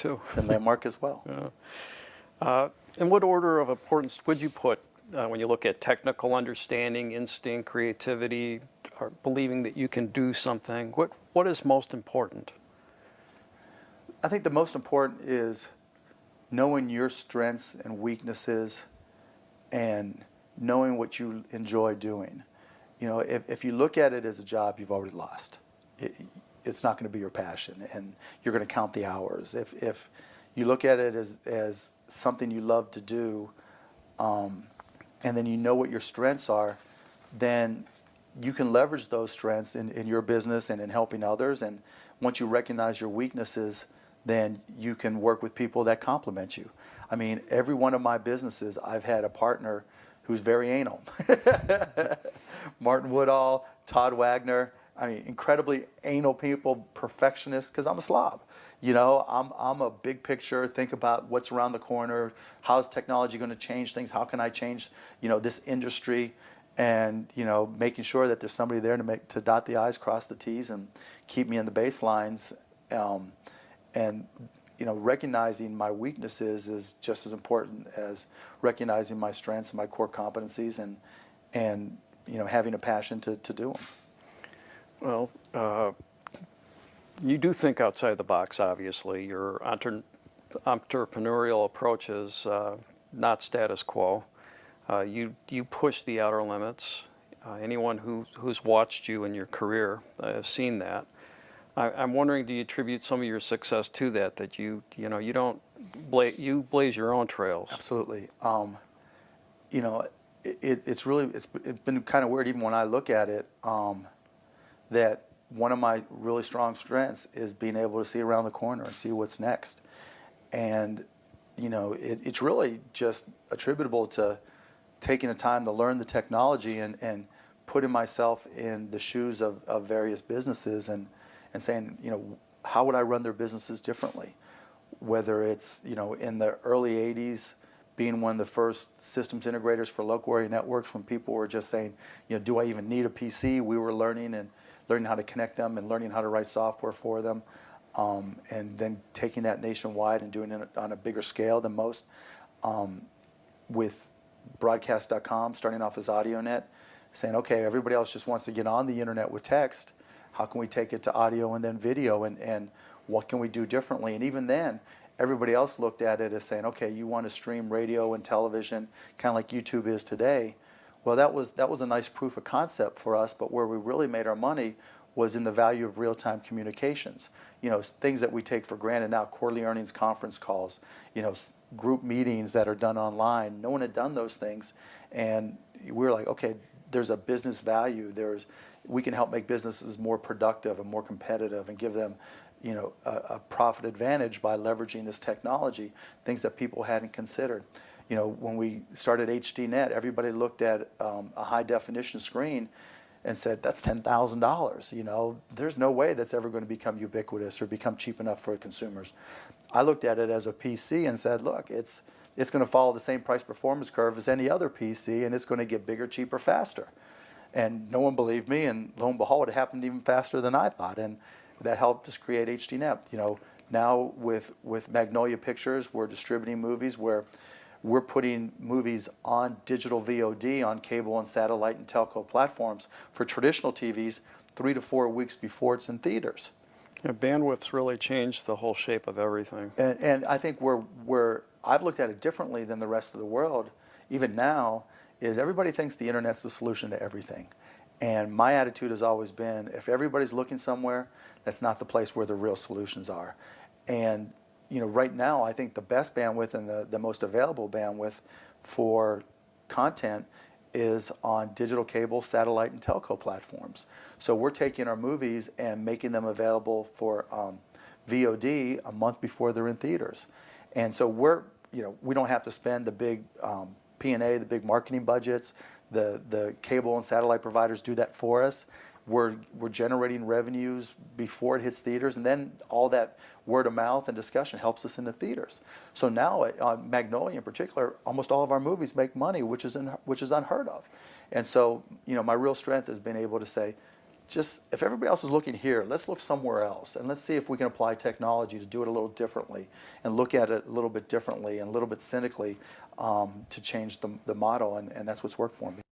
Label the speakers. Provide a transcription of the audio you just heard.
Speaker 1: too.
Speaker 2: And landmark as well.
Speaker 1: Yeah. In what order of importance would you put when you look at technical understanding, instinct, creativity, or believing that you can do something? What is most important?
Speaker 2: I think the most important is knowing your strengths and weaknesses and knowing what you enjoy doing. You know, if you look at it as a job, you've already lost. It's not going to be your passion, and you're going to count the hours. If you look at it as something you love to do, and then you know what your strengths are, then you can leverage those strengths in your business and in helping others. And once you recognize your weaknesses, then you can work with people that complement you. I mean, every one of my businesses, I've had a partner who's very anal. Martin Woodall, Todd Wagner, I mean, incredibly anal people, perfectionists, because I'm a slob. You know, I'm a big picture, think about what's around the corner, how's technology going to change things, how can I change, you know, this industry, and, you know, making sure that there's somebody there to dot the I's, cross the T's, and keep me in the baselines. And, you know, recognizing my weaknesses is just as important as recognizing my strengths and my core competencies, and you know, having a passion to do them.
Speaker 1: Well, you do think outside the box, obviously. Your entrepreneurial approach is not status quo. You push the outer limits. Anyone who's watched you in your career has seen that. I'm wondering, do you attribute some of your success to that? That you blaze your own trails?
Speaker 2: Absolutely. You know, it's been kind of weird, even when I look at it, that one of my really strong strengths is being able to see around the corner and see what's next. And you know, it's really just attributable to taking the time to learn the technology and putting myself in the shoes of various businesses and saying, you know, how would I run their businesses differently? Whether it's, you know, in the early 80s, being one of the first systems integrators for local area networks, when people were just saying, you know, do I even need a PC? We were learning how to connect them and learning how to write software for them, and then taking that nationwide and doing it on a bigger scale than most, with broadcast.com, starting off as AudioNet, saying, okay, everybody else just wants to get on the internet with text. How can we take it to audio and then video, and what can we do differently? And even then, everybody else looked at it as saying, okay, you want to stream radio and television, kind of like YouTube is today. Well, that was a nice proof of concept for us, but where we really made our money was in the value of real-time communications. You know, things that we take for granted now, quarterly earnings conference calls, you know, group meetings that are done online. No one had done those things, and we were like, okay, there's a business value. We can help make businesses more productive and more competitive and give them, you know, a profit advantage by leveraging this technology, things that people hadn't considered. You know, when we started HDNet, everybody looked at a high definition screen and said, that's $10,000. You know, there's no way that's ever going to become ubiquitous or become cheap enough for consumers. I looked at it as a PC and said, look, it's going to follow the same price performance curve as any other PC, and it's going to get bigger, cheaper, faster. And no one believed me, and lo and behold, it happened even faster than I thought, and that helped us create HDNet. You know, now with Magnolia Pictures, we're distributing movies where we're putting movies on digital VOD on cable and satellite and telco platforms for traditional TVs 3 to 4 weeks before it's in theaters.
Speaker 1: Yeah, bandwidth's really changed the whole shape of everything.
Speaker 2: And I think where I've looked at it differently than the rest of the world, even now, is everybody thinks the internet's the solution to everything. And my attitude has always been, if everybody's looking somewhere, that's not the place where the real solutions are. And you know, right now, I think the best bandwidth and the most available bandwidth for content is on digital cable, satellite, and telco platforms. So we're taking our movies and making them available for VOD a month before they're in theaters. And so we don't have to spend the big P&A, the big marketing budgets. The cable and satellite providers do that for us. We're generating revenues before it hits theaters, and then all that word of mouth and discussion helps us in the theaters. So now, on Magnolia in particular, almost all of our movies make money, which is unheard of. And so, you know, my real strength has been able to say, just if everybody else is looking here, let's look somewhere else, and let's see if we can apply technology to do it a little differently, and look at it a little bit differently and a little bit cynically, to change the model, and that's what's worked for me.